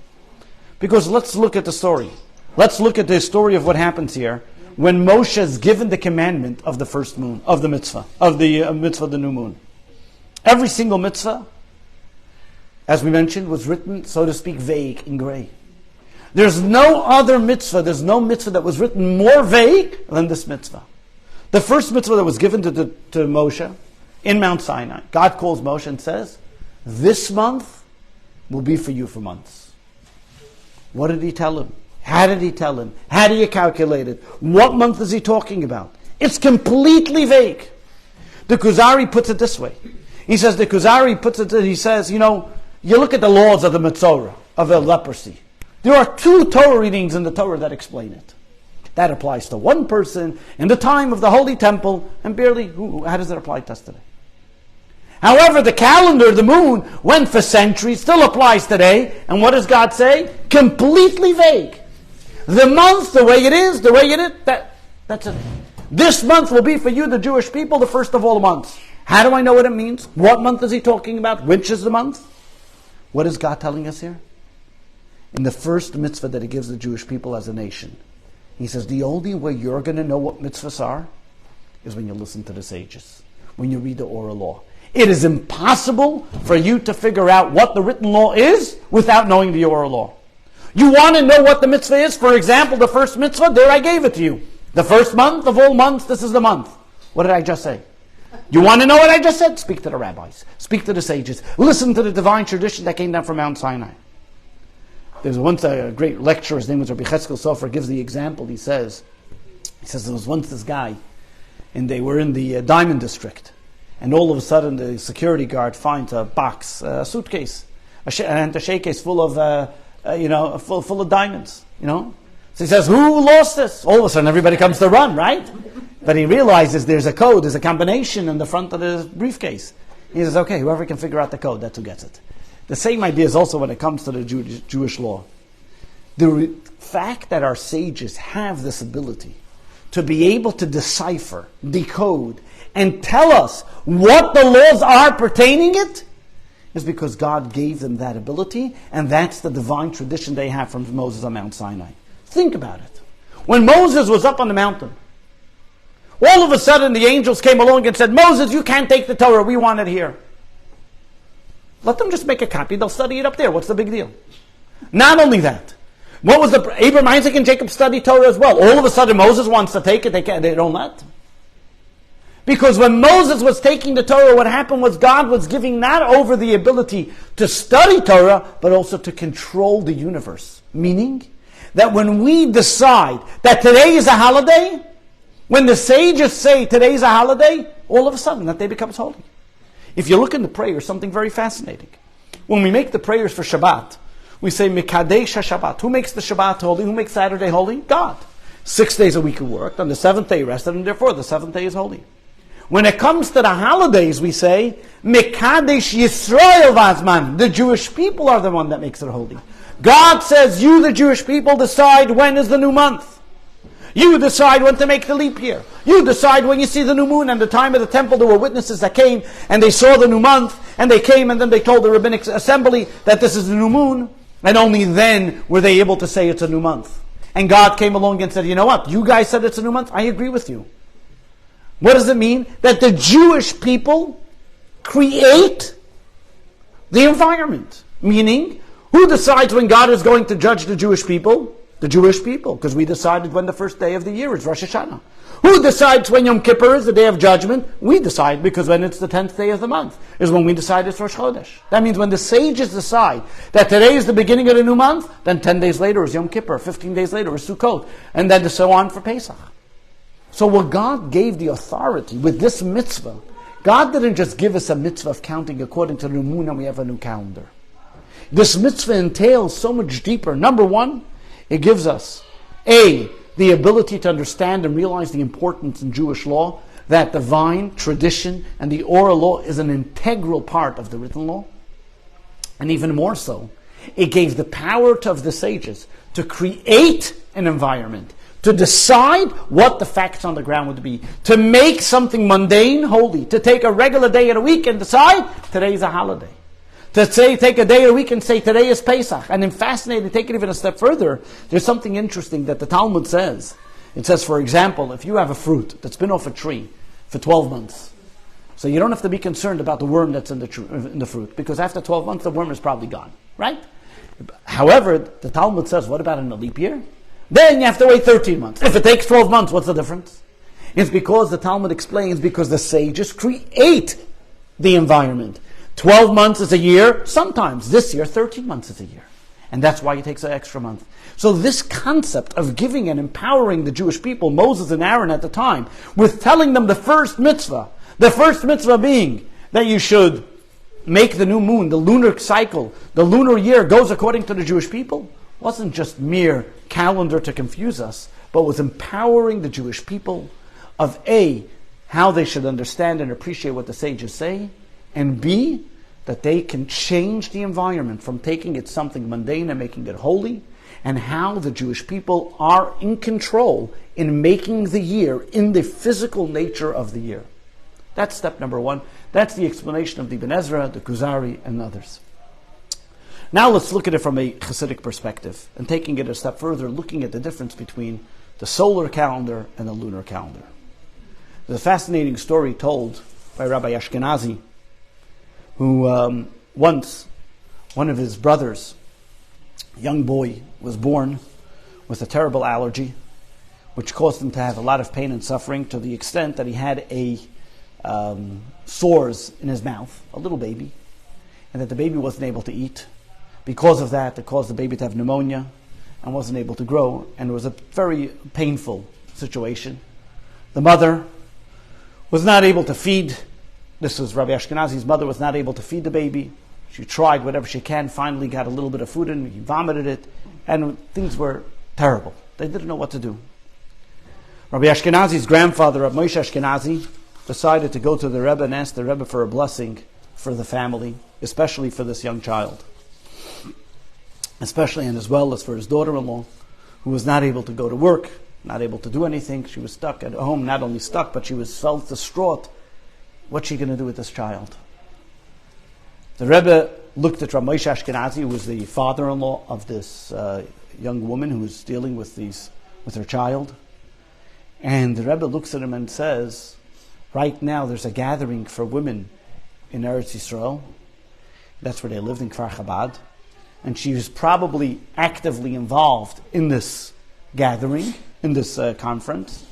Because let's look at the story. Let's look at the story of what happens here when Moshe is given the commandment of the first moon, of the mitzvah, of the mitzvah of the new moon. Every single mitzvah, as we mentioned, was written, so to speak, vague in gray. There's no other mitzvah, there's no mitzvah that was written more vague than this mitzvah. The first mitzvah that was given to Moshe in Mount Sinai, God calls Moshe and says, this month will be for you for months. What did he tell him? How did he tell him? How do you calculate it? What month is he talking about? It's completely vague. The Kuzari puts it this way. He says, he says, you look at the laws of the Mitzorah, of the leprosy. There are 2 Torah readings in the Torah that explain it. That applies to one person in the time of the Holy Temple, and barely, how does it apply to us today? However, the calendar, the moon, went for centuries, still applies today, and what does God say? Completely vague. The month, the way it is, that's it. This month will be for you, the Jewish people, the first of all months. How do I know what it means? What month is he talking about? Which is the month? What is God telling us here? In the first mitzvah that he gives the Jewish people as a nation, he says, the only way you're going to know what mitzvahs are is when you listen to the sages, when you read the oral law. It is impossible for you to figure out what the written law is without knowing the oral law. You want to know what the mitzvah is? For example, the first mitzvah, there I gave it to you. The first month of all months, this is the month. What did I just say? You want to know what I just said? Speak to the rabbis. Speak to the sages. Listen to the divine tradition that came down from Mount Sinai. There's once a great lecturer, his name was Rabbi Cheskel Sofer, gives the example. He says there was once this guy, and they were in the diamond district, and all of a sudden the security guard finds a box, a suitcase, a attaché case full of, full of diamonds, So he says, who lost this? All of a sudden everybody comes to run, right? But he realizes there's a code, there's a combination in the front of the briefcase. He says, okay, whoever can figure out the code, that's who gets it. The same idea is also when it comes to the Jewish law. The fact that our sages have this ability to be able to decipher, decode, and tell us what the laws are pertaining it is because God gave them that ability, and that's the divine tradition they have from Moses on Mount Sinai. Think about it. When Moses was up on the mountain, all of a sudden the angels came along and said, Moses, you can't take the Torah, we want it here. Let them just make a copy, they'll study it up there, what's the big deal? Not only that, what was Abraham, Isaac, and Jacob studied Torah as well. All of a sudden Moses wants to take it, they don't let. Because when Moses was taking the Torah, what happened was God was giving not over the ability to study Torah, but also to control the universe. Meaning that when we decide that today is a holiday, when the sages say today is a holiday, all of a sudden that day becomes holy. If you look in the prayers, something very fascinating. When we make the prayers for Shabbat, we say Mikadesh HaShabbat. Who makes the Shabbat holy? Who makes Saturday holy? God. 6 days a week he worked, on the 7th day he rested, and therefore the 7th day is holy. When it comes to the holidays, we say Mikadesh Yisrael Vazman. The Jewish people are the one that makes it holy. God says, you the Jewish people decide when is the new month. You decide when to make the leap year. You decide when you see the new moon. And the time of the temple, there were witnesses that came and they saw the new month, and they came and then they told the rabbinic assembly that this is the new moon, and only then were they able to say it's a new month. And God came along and said, you know what? You guys said it's a new month. I agree with you. What does it mean? That the Jewish people create the environment. Meaning, who decides when God is going to judge the Jewish people? The Jewish people, because we decided when the first day of the year is Rosh Hashanah. Who decides when Yom Kippur is the day of judgment? We decide, because when it's the 10th day of the month is when we decide it's Rosh Hachodesh. That means when the sages decide that today is the beginning of the new month, then 10 days later is Yom Kippur, 15 days later is Sukkot, and then so on for Pesach. So what God gave the authority with this mitzvah, God didn't just give us a mitzvah of counting according to the new moon and we have a new calendar. This mitzvah entails so much deeper. Number one, it gives us, the ability to understand and realize the importance in Jewish law, that divine tradition and the oral law is an integral part of the written law. And even more so, it gave the power of the sages to create an environment, to decide what the facts on the ground would be, to make something mundane holy, to take a regular day in a week and decide today is a holiday. To say, take a day a week and say today is Pesach. And then fascinating, take it even a step further, there's something interesting that the Talmud says. It says, for example, if you have a fruit that's been off a tree for 12 months, so you don't have to be concerned about the worm that's in the fruit, because after 12 months the worm is probably gone, right? However, the Talmud says, what about in a leap year? Then you have to wait 13 months. If it takes 12 months, what's the difference? It's because the Talmud explains, because the sages create the environment. 12 months is a year, sometimes this year 13 months is a year. And that's why it takes an extra month. So this concept of giving and empowering the Jewish people, Moses and Aaron at the time, with telling them the first mitzvah being that you should make the new moon, the lunar cycle, the lunar year goes according to the Jewish people, wasn't just mere calendar to confuse us, but was empowering the Jewish people of A, how they should understand and appreciate what the sages say, and B, that they can change the environment from taking it something mundane and making it holy, and how the Jewish people are in control in making the year in the physical nature of the year. That's step number one. That's the explanation of the Ibn Ezra, the Kuzari, and others. Now let's look at it from a Hasidic perspective, and taking it a step further, looking at the difference between the solar calendar and the lunar calendar. There's a fascinating story told by Rabbi Ashkenazi, who once one of his brothers, a young boy, was born with a terrible allergy, which caused him to have a lot of pain and suffering to the extent that he had sores in his mouth, a little baby, and that the baby wasn't able to eat. Because of that, it caused the baby to have pneumonia and wasn't able to grow, and it was a very painful situation. The mother was not able to feed. This was Rabbi Ashkenazi's mother, was not able to feed the baby. She tried whatever she can, finally got a little bit of food in, he vomited it, and things were terrible. They didn't know what to do. Rabbi Ashkenazi's grandfather, Rabbi Moshe Ashkenazi, decided to go to the Rebbe and ask the Rebbe for a blessing for the family, especially for this young child. Especially and as well as for his daughter-in-law, who was not able to go to work, not able to do anything. She was stuck at home, not only stuck, but she was felt distraught. What's she going to do with this child? The Rebbe looked at Rabbi Moshe Ashkenazi, who was the father-in-law of this young woman who was dealing with her child. And the Rebbe looks at him and says, right now there's a gathering for women in Eretz Yisrael. That's where they lived, in Kfar Chabad. And she was probably actively involved in this gathering, in this conference.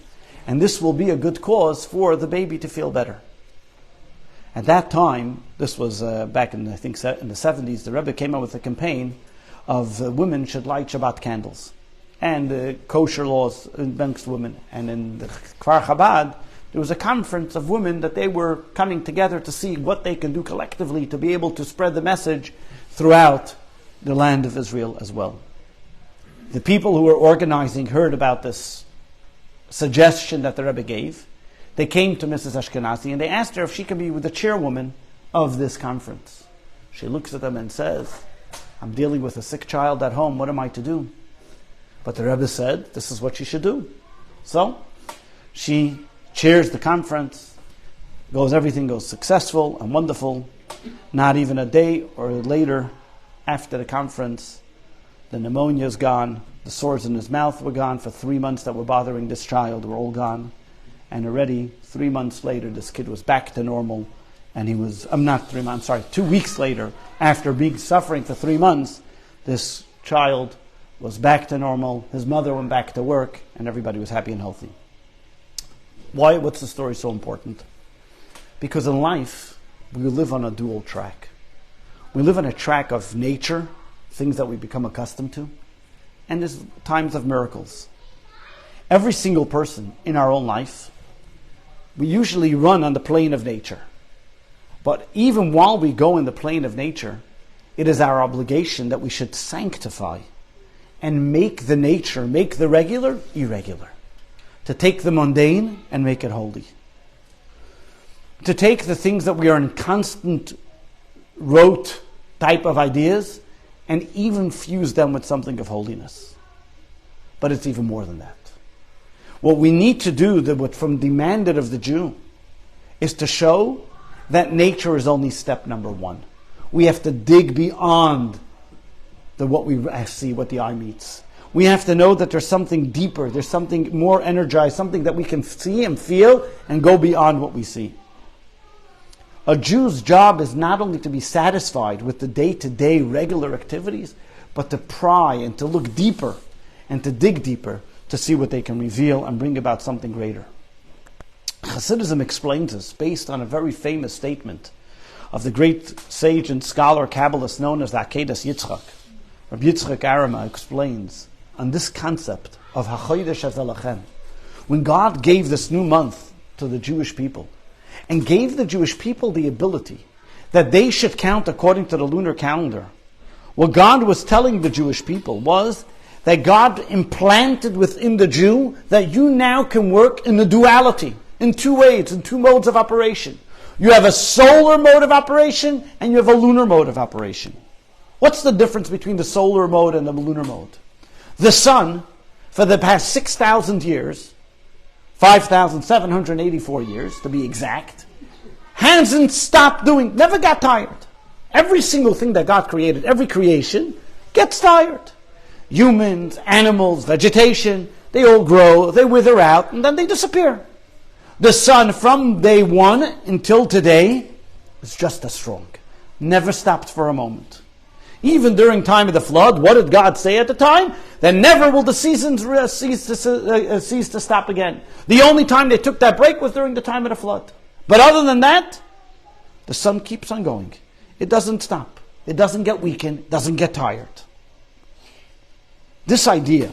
And this will be a good cause for the baby to feel better. At that time, this was back in, I think, in the 70s, the Rebbe came up with a campaign of women should light Shabbat candles. And kosher laws amongst women. And in the Kfar Chabad, there was a conference of women that they were coming together to see what they can do collectively to be able to spread the message throughout the land of Israel as well. The people who were organizing heard about this suggestion that the Rebbe gave. They came to Mrs. Ashkenazi and they asked her if she could be the chairwoman of this conference. She looks at them and says, I'm dealing with a sick child at home, what am I to do? But the Rebbe said, this is what she should do. So, she chairs the conference, everything goes successful and wonderful. Not even a day or later after the conference, the pneumonia is gone, the sores in his mouth were gone for 3 months that were bothering this child, were all gone. And already 3 months later, this kid was back to normal. And he was, 2 weeks later, after being suffering for 3 months, this child was back to normal, his mother went back to work, and everybody was happy and healthy. Why? What's the story so important? Because in life, we live on a dual track. We live on a track of nature, things that we become accustomed to, and there's times of miracles. Every single person in our own life, we usually run on the plane of nature. But even while we go in the plane of nature, it is our obligation that we should sanctify and make the nature, make the regular, irregular. To take the mundane and make it holy. To take the things that we are in constant rote type of ideas and even fuse them with something of holiness. But it's even more than that. What we need to do, what's demanded of the Jew, is to show that nature is only step number one. We have to dig beyond what we see, what the eye meets. We have to know that there's something deeper, there's something more energized, something that we can see and feel and go beyond what we see. A Jew's job is not only to be satisfied with the day-to-day regular activities, but to pry and to look deeper and to dig deeper to see what they can reveal and bring about something greater. Hasidism explains this based on a very famous statement of the great sage and scholar Kabbalist known as the Hachodesh Yitzchak. Rabbi Yitzchak Arama explains on this concept of Hachodesh Hazalachem. When God gave this new month to the Jewish people and gave the Jewish people the ability that they should count according to the lunar calendar, what God was telling the Jewish people was that God implanted within the Jew that you now can work in the duality, in two ways, in two modes of operation. You have a solar mode of operation and you have a lunar mode of operation. What's the difference between the solar mode and the lunar mode? The sun, for the past 6,000 years, 5,784 years to be exact, hasn't stopped doing, never got tired. Every single thing that God created, every creation, gets tired. Humans, animals, vegetation, they all grow, they wither out, and then they disappear. The sun, from day one until today, is just as strong. Never stopped for a moment. Even during time of the flood, what did God say at the time? That never will the seasons cease to stop again. The only time they took that break was during the time of the flood. But other than that, the sun keeps on going. It doesn't stop. It doesn't get weakened, doesn't get tired. This idea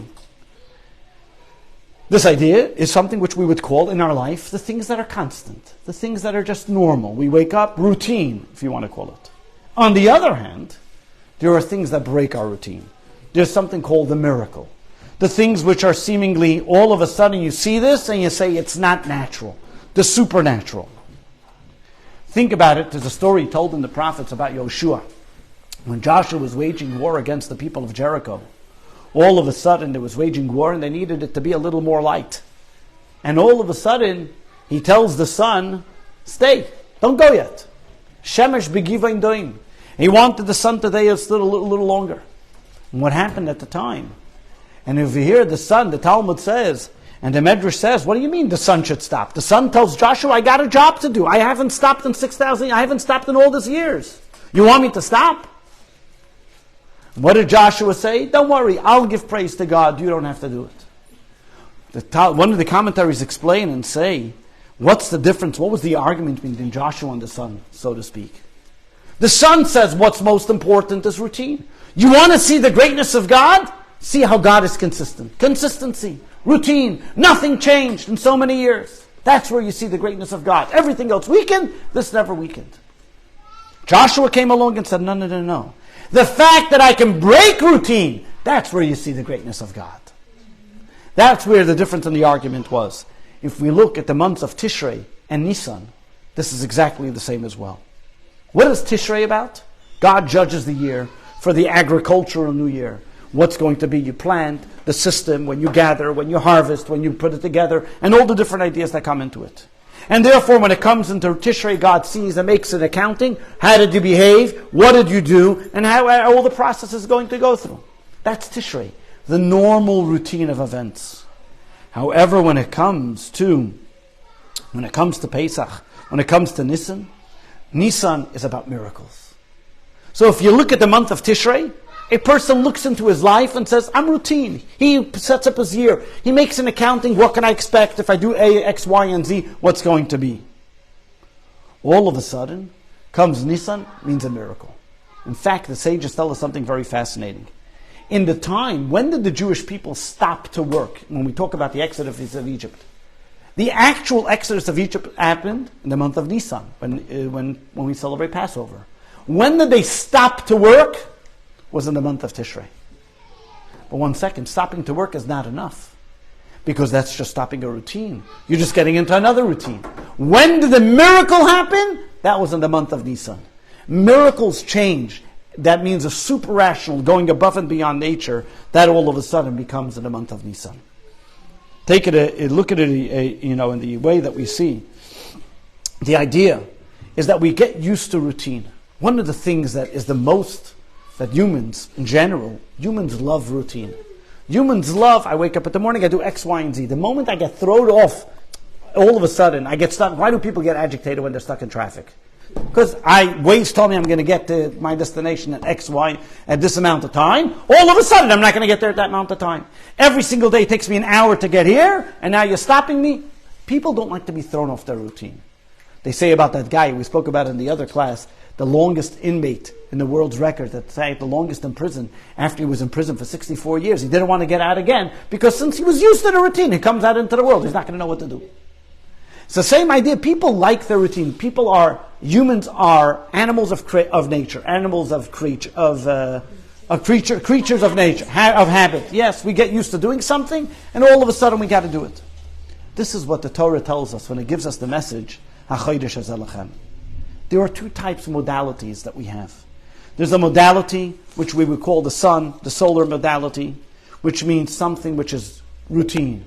is something which we would call in our life the things that are constant, the things that are just normal. We wake up, routine, if you want to call it. On the other hand, there are things that break our routine. There's something called the miracle. The things which are seemingly, all of a sudden you see this and you say it's not natural. The supernatural. Think about it. There's a story told in the prophets about Yoshua. When Joshua was waging war against the people of Jericho, all of a sudden there was waging war and they needed it to be a little more light. And all of a sudden he tells the sun, stay, don't go yet. Shemesh begivain doim. He wanted the sun today still a little longer. And what happened at the time? And if you hear the sun, the Talmud says, and the Medrash says, what do you mean the sun should stop? The sun tells Joshua, I got a job to do. I haven't stopped in 6,000, I haven't stopped in all these years. You want me to stop? What did Joshua say? Don't worry, I'll give praise to God. You don't have to do it. One of the commentaries explain and say, what's the difference? What was the argument between Joshua and the sun, so to speak? The sun says what's most important is routine. You want to see the greatness of God? See how God is consistent. Consistency, routine, nothing changed in so many years. That's where you see the greatness of God. Everything else weakened, this never weakened. Joshua came along and said, no. The fact that I can break routine, that's where you see the greatness of God. That's where the difference in the argument was. If we look at the months of Tishrei and Nisan, this is exactly the same as well. What is Tishrei about? God judges the year for the agricultural new year. What's going to be you plant, the system, when you gather, when you harvest, when you put it together, and all the different ideas that come into it. And therefore, when it comes into Tishrei, God sees and makes an accounting. How did you behave? What did you do? And how all the process is going to go through. That's Tishrei, the normal routine of events. However, when it comes to Pesach, when it comes to Nisan is about miracles. So if you look at the month of Tishrei, a person looks into his life and says, I'm routine. He sets up his year. He makes an accounting. What can I expect if I do A, X, Y, and Z? What's going to be? All of a sudden, comes Nisan, means a miracle. In fact, the sages tell us something very fascinating. In the time, when did the Jewish people stop to work? When we talk about the exodus of Egypt. The actual exodus of Egypt happened in the month of Nisan, when we celebrate Passover. When did they stop to work? Was in the month of Tishrei. But one second, stopping to work is not enough. Because that's just stopping a routine. You're just getting into another routine. When did the miracle happen? That was in the month of Nisan. Miracles change. That means a super rational, going above and beyond nature, that all of a sudden becomes in the month of Nisan. Take it, look at it, in the way that we see. The idea is that we get used to routine. One of the things that is the most, that humans, in general, humans love routine. Humans love, I wake up in the morning, I do X, Y, and Z. The moment I get thrown off, all of a sudden, I get stuck. Why do people get agitated when they're stuck in traffic? Because Waze told me I'm going to get to my destination at X, Y at this amount of time. All of a sudden, I'm not going to get there at that amount of time. Every single day it takes me an hour to get here, and now you're stopping me. People don't like to be thrown off their routine. They say about that guy, we spoke about in the other class, the longest inmate in the world's record, that say the longest in prison, after he was in prison for 64 years. He didn't want to get out again, because since he was used to the routine, he comes out into the world, he's not going to know what to do. It's the same idea. People like their routine. Humans are animals of nature, animals of creatures of nature, of habit. Yes, we get used to doing something, and all of a sudden we got to do it. This is what the Torah tells us when it gives us the message, Hachodesh Hazeh. There are two types of modalities that we have. There's a modality which we would call the sun, the solar modality, which means something which is routine,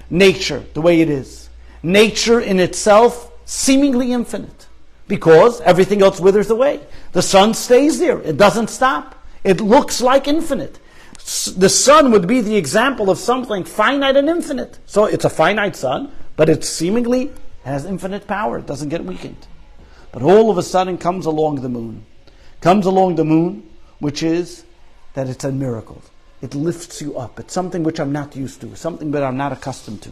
nature, the way it is. Nature in itself, seemingly infinite, because everything else withers away. The sun stays there, it doesn't stop. It looks like infinite. The sun would be the example of something finite and infinite. So it's a finite sun, but it seemingly has infinite power, it doesn't get weakened. But all of a sudden comes along the moon. Which is that it's a miracle. It lifts you up. It's something which I'm not used to, something that I'm not accustomed to.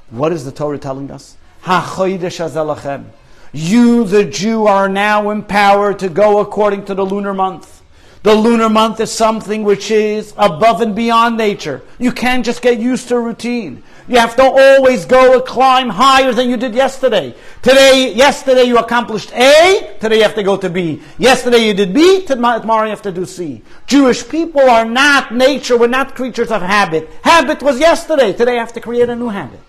What is the Torah telling us? Hachodesh Hazeh. You, the Jew, are now empowered to go according to the lunar month. The lunar month is something which is above and beyond nature. You can't just get used to routine. You have to always go climb higher than you did yesterday. Yesterday you accomplished A, today you have to go to B. Yesterday you did B, tomorrow you have to do C. Jewish people are not nature, we're not creatures of habit. Habit was yesterday, today I have to create a new habit.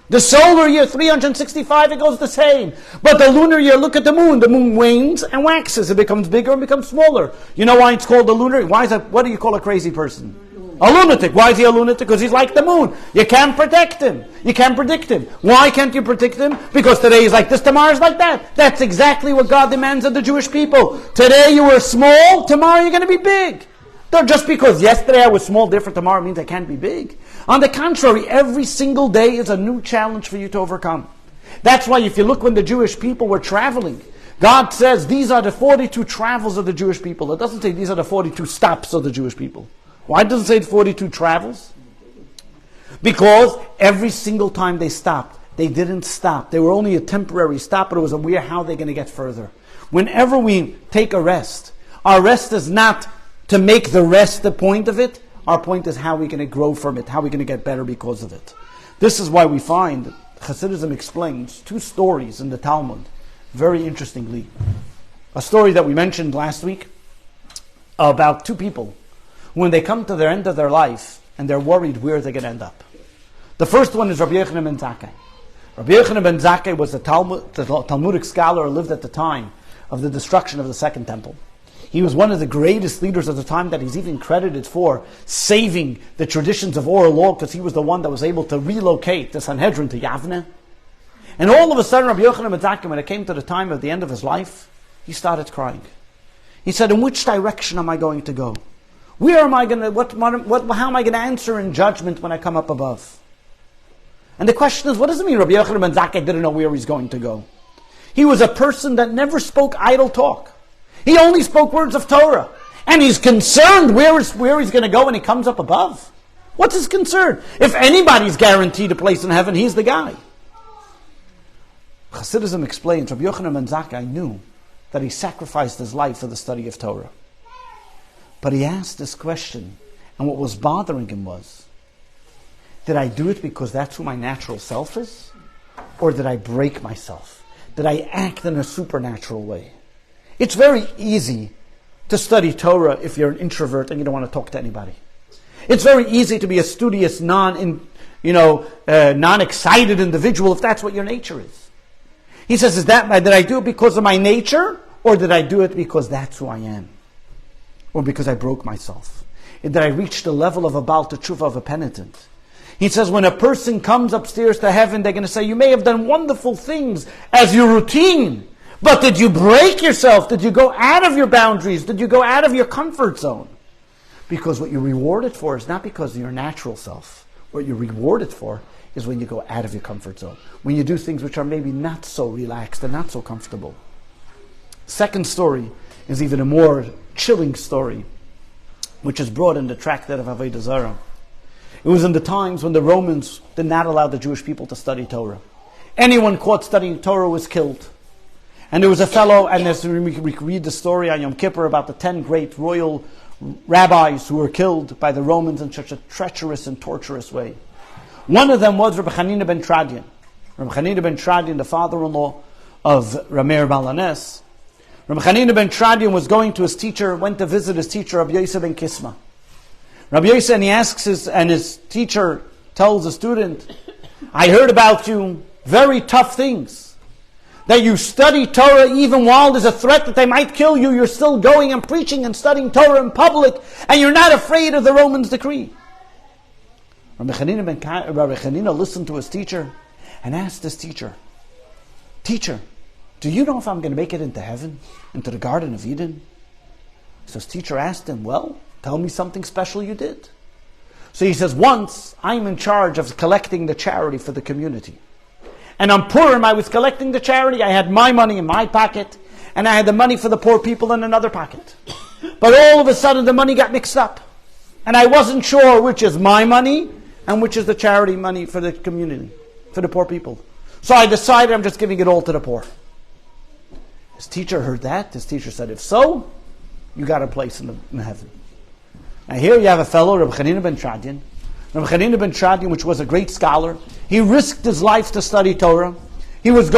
The solar year, 365, it goes the same. But the lunar year, look at the moon wanes and waxes. It becomes bigger and becomes smaller. You know why it's called the lunar? What do you call a crazy person? A lunatic. Why is he a lunatic? Because he's like the moon. You can't protect him. You can't predict him. Why can't you predict him? Because today is like this, tomorrow is like that. That's exactly what God demands of the Jewish people. Today you were small, tomorrow you're going to be big. Just because yesterday I was small, different, tomorrow means I can't be big. On the contrary, every single day is a new challenge for you to overcome. That's why if you look when the Jewish people were traveling, God says these are the 42 travels of the Jewish people. It doesn't say these are the 42 stops of the Jewish people. Why does it say 42 travels? Because every single time they stopped, they didn't stop. They were only a temporary stop, but it was how they're going to get further. Whenever we take a rest, our rest is not to make the rest the point of it. Our point is how we're going to grow from it, how we're going to get better because of it. This is why we find Hasidism explains two stories in the Talmud, very interestingly. A story that we mentioned last week about two people when they come to the end of their life and they're worried where they're going to end up. The first one is Rabbi Yochanan ben Zakkai. Rabbi Yochanan ben Zakkai was the Talmudic scholar who lived at the time of the destruction of the Second Temple. He was one of the greatest leaders of the time that he's even credited for saving the traditions of oral law, because he was the one that was able to relocate the Sanhedrin to Yavne. And all of a sudden, Rabbi Yochanan ben Zakkai, when it came to the time of the end of his life, he started crying. He said, in which direction am I going to go? Where am I going to, how am I going to answer in judgment when I come up above? And the question is, what does it mean Rabbi Yochanan ben Zakkai didn't know where he's going to go? He was a person that never spoke idle talk. He only spoke words of Torah. And he's concerned where he's going to go when he comes up above. What's his concern? If anybody's guaranteed a place in heaven, he's the guy. Hasidism explains, Rabbi Yochanan ben Zakkai knew that he sacrificed his life for the study of Torah. But he asked this question, and what was bothering him was, did I do it because that's who my natural self is? Or did I break myself? Did I act in a supernatural way? It's very easy to study Torah if you're an introvert and you don't want to talk to anybody. It's very easy to be a studious, non-excited individual if that's what your nature is. He says, did I do it because of my nature, or did I do it because that's who I am? Or because I broke myself? Did I reach the level of a Baal Teshuvah, of a penitent? He says, when a person comes upstairs to heaven, they're going to say, you may have done wonderful things as your routine, but did you break yourself? Did you go out of your boundaries? Did you go out of your comfort zone? Because what you're rewarded for is not because of your natural self. What you're rewarded for is when you go out of your comfort zone. When you do things which are maybe not so relaxed and not so comfortable. Second story is even a more chilling story, which is brought in the tractate of Avodah Zarah. It was in the times when the Romans did not allow the Jewish people to study Torah. anyone caught studying Torah was killed. And there was a fellow, and as we read the story on Yom Kippur about the 10 great royal rabbis who were killed by the Romans in such a treacherous and torturous way. One of them was Rabbi Chanina ben Tradian. Rabbi Chanina ben Tradian, the father-in-law of Rameir Balanes. Rabbi Chanina ben Tradian was going to his teacher, went to visit his teacher, Rabbi Yosef ben Kisma. Rabbi Yosef, and he asks his teacher tells the student, I heard about you very tough things. That you study Torah even while there's a threat that they might kill you, you're still going and preaching and studying Torah in public, and you're not afraid of the Romans' decree. Rabbi Chanina listened to his teacher and asked his teacher, Teacher, do you know if I'm going to make it into heaven, into the Garden of Eden? So his teacher asked him, well, tell me something special you did. So he says, once I'm in charge of collecting the charity for the community. And on Purim, I was collecting the charity. I had my money in my pocket, and I had the money for the poor people in another pocket. But all of a sudden, the money got mixed up. And I wasn't sure which is my money and which is the charity money for the community, for the poor people. So I decided I'm just giving it all to the poor. His teacher heard that. His teacher said, if so, you got a place in heaven. Now here you have a fellow, Rabbi Chanina ben Tradian. Rabbi Chanina ben Tradian, which was a great scholar, he risked his life to study Torah. He was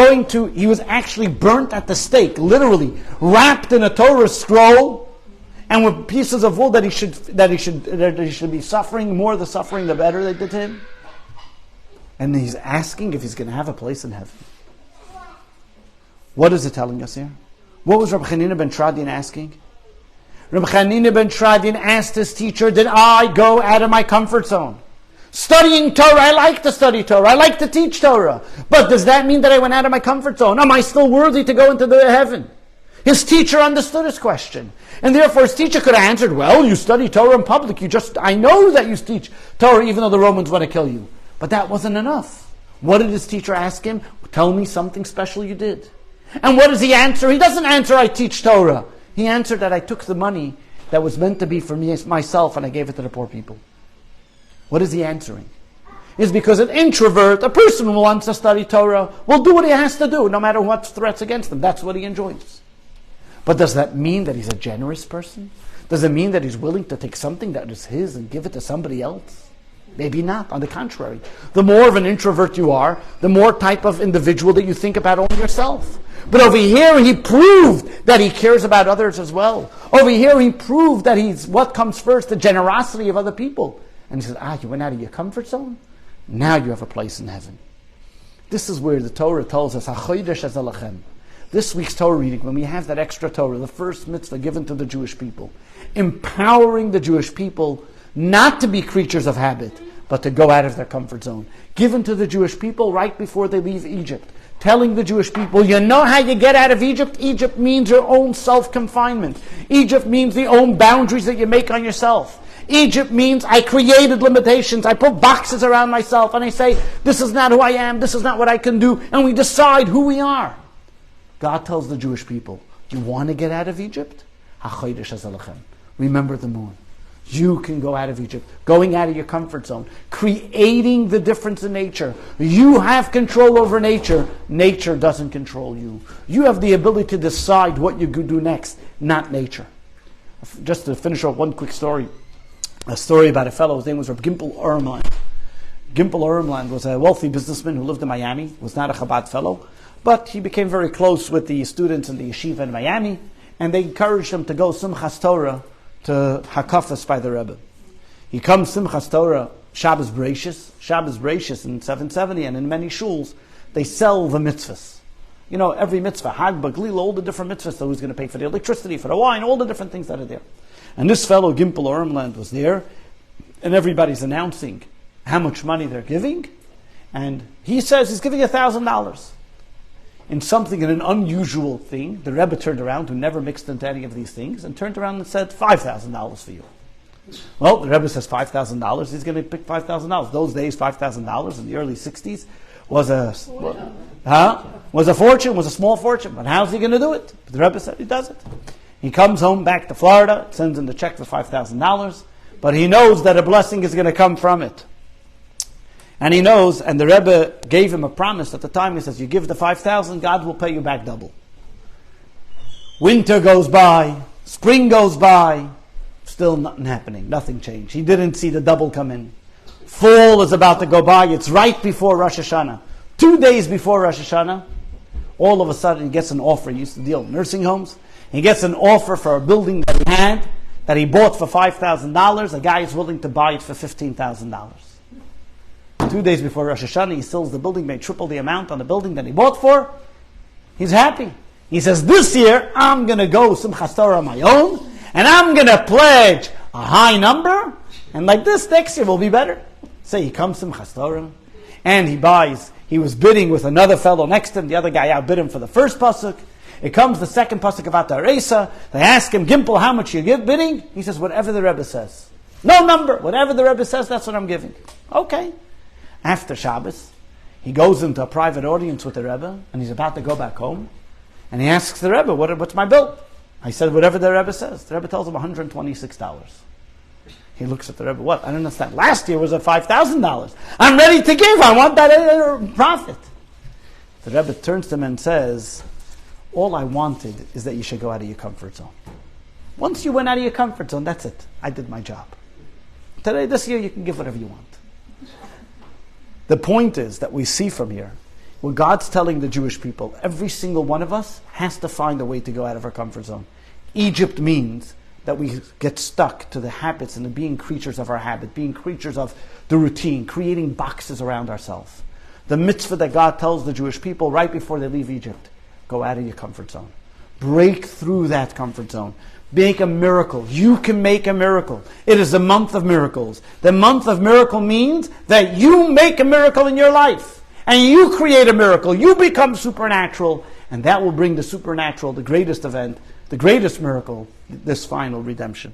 actually burnt at the stake, literally wrapped in a Torah scroll, and with pieces of wood that he should be suffering. More the suffering, the better they did to him. And he's asking if he's going to have a place in heaven. What is it telling us here? What was Rabbi Chanina ben Tradian asking? Rabbi Chanina ben Tradian asked his teacher, did I go out of my comfort zone? Studying Torah, I like to study Torah, I like to teach Torah. But does that mean that I went out of my comfort zone? Am I still worthy to go into the heaven? His teacher understood his question. And therefore his teacher could have answered, well, you study Torah in public. I know that you teach Torah even though the Romans want to kill you. But that wasn't enough. What did his teacher ask him? Tell me something special you did. And what does he answer? He doesn't answer, I teach Torah. He answered that I took the money that was meant to be for me, myself, and I gave it to the poor people. What is he answering? It's because an introvert, a person who wants to study Torah, will do what he has to do, no matter what threats against him. That's what he enjoys. But does that mean that he's a generous person? Does it mean that he's willing to take something that is his and give it to somebody else? Maybe not. On the contrary. The more of an introvert you are, the more type of individual that you think about only yourself. But over here, he proved that he cares about others as well. Over here, he proved that he's what comes first, the generosity of other people. And he says, you went out of your comfort zone? Now you have a place in heaven. This is where the Torah tells us, Hachodesh azalachem. This week's Torah reading, when we have that extra Torah, the first mitzvah given to the Jewish people, empowering the Jewish people not to be creatures of habit, but to go out of their comfort zone. Given to the Jewish people right before they leave Egypt. Telling the Jewish people, you know how you get out of Egypt? Egypt means your own self-confinement. Egypt means the own boundaries that you make on yourself. Egypt means I created limitations. I put boxes around myself and I say, this is not who I am, this is not what I can do, and we decide who we are. God tells the Jewish people, you want to get out of Egypt? Hachodesh azalachem. Remember the moon. You can go out of Egypt, going out of your comfort zone, creating the difference in nature. You have control over nature. Nature doesn't control you. You have the ability to decide what you could do next, not nature. Just to finish off one quick story. A story about a fellow, his name was Reb Gimpel Ormland. Gimpel Ormland was a wealthy businessman who lived in Miami, was not a Chabad fellow, but he became very close with the students in the yeshiva in Miami, and they encouraged him to go Simchas Torah to Hakafas by the Rebbe. He comes Simchas Torah, Shabbos Bereishis in 770, and in many shuls, they sell the mitzvahs. You know, every mitzvah, Hag, Baglila, all the different mitzvahs, so who's going to pay for the electricity, for the wine, all the different things that are there. And this fellow, Gimpel Ormland, was there, and everybody's announcing how much money they're giving, and he says he's giving $1,000. In an unusual thing, the Rebbe turned around, who never mixed into any of these things, and turned around and said, $5,000 for you. Well, the Rebbe says $5,000, he's going to pick $5,000. Those days, $5,000 in the early 60s was a fortune, was a small fortune. But how's he going to do it? The Rebbe said he does it. He comes home back to Florida, sends him the check for $5,000, but he knows that a blessing is going to come from it. And he knows, and the Rebbe gave him a promise at the time. He says, you give the 5,000, God will pay you back double. Winter goes by, spring goes by, still nothing happening, nothing changed. He didn't see the double come in. Fall is about to go by, it's right before Rosh Hashanah. 2 days before Rosh Hashanah, all of a sudden he gets an offer. He used to deal in nursing homes. He gets an offer for a building that he had, that he bought for $5,000. A guy is willing to buy it for $15,000. 2 days before Rosh Hashanah, he sells the building, made triple the amount on the building that he bought for. He's happy. He says, this year, I'm going to go Simchas Torah on my own, and I'm going to pledge a high number, and like this, next year will be better. So he comes to Simchas Torah, and he buys. He was bidding with another fellow next to him. The other guy outbid him for the first pasuk. It comes the second pasuk about the Aresa. They ask him, Gimple, how much you give bidding? He says, whatever the Rebbe says. No number. Whatever the Rebbe says, that's what I'm giving. Okay. After Shabbos, he goes into a private audience with the Rebbe, and he's about to go back home. And he asks the Rebbe, what's my bill? I said, whatever the Rebbe says. The Rebbe tells him $126. He looks at the Rebbe, what? I don't understand. Last year was at $5,000. I'm ready to give. I want that profit. The Rebbe turns to him and says, all I wanted is that you should go out of your comfort zone. Once you went out of your comfort zone, that's it. I did my job. Today, this year, you can give whatever you want. The point is that we see from here, when God's telling the Jewish people, every single one of us has to find a way to go out of our comfort zone. Egypt means that we get stuck to the habits and the being creatures of our habit, being creatures of the routine, creating boxes around ourselves. The mitzvah that God tells the Jewish people right before they leave Egypt, go out of your comfort zone. Break through that comfort zone. Make a miracle. You can make a miracle. It is the month of miracles. The month of miracle means that you make a miracle in your life. And you create a miracle. You become supernatural. And that will bring the supernatural, the greatest event, the greatest miracle, this final redemption.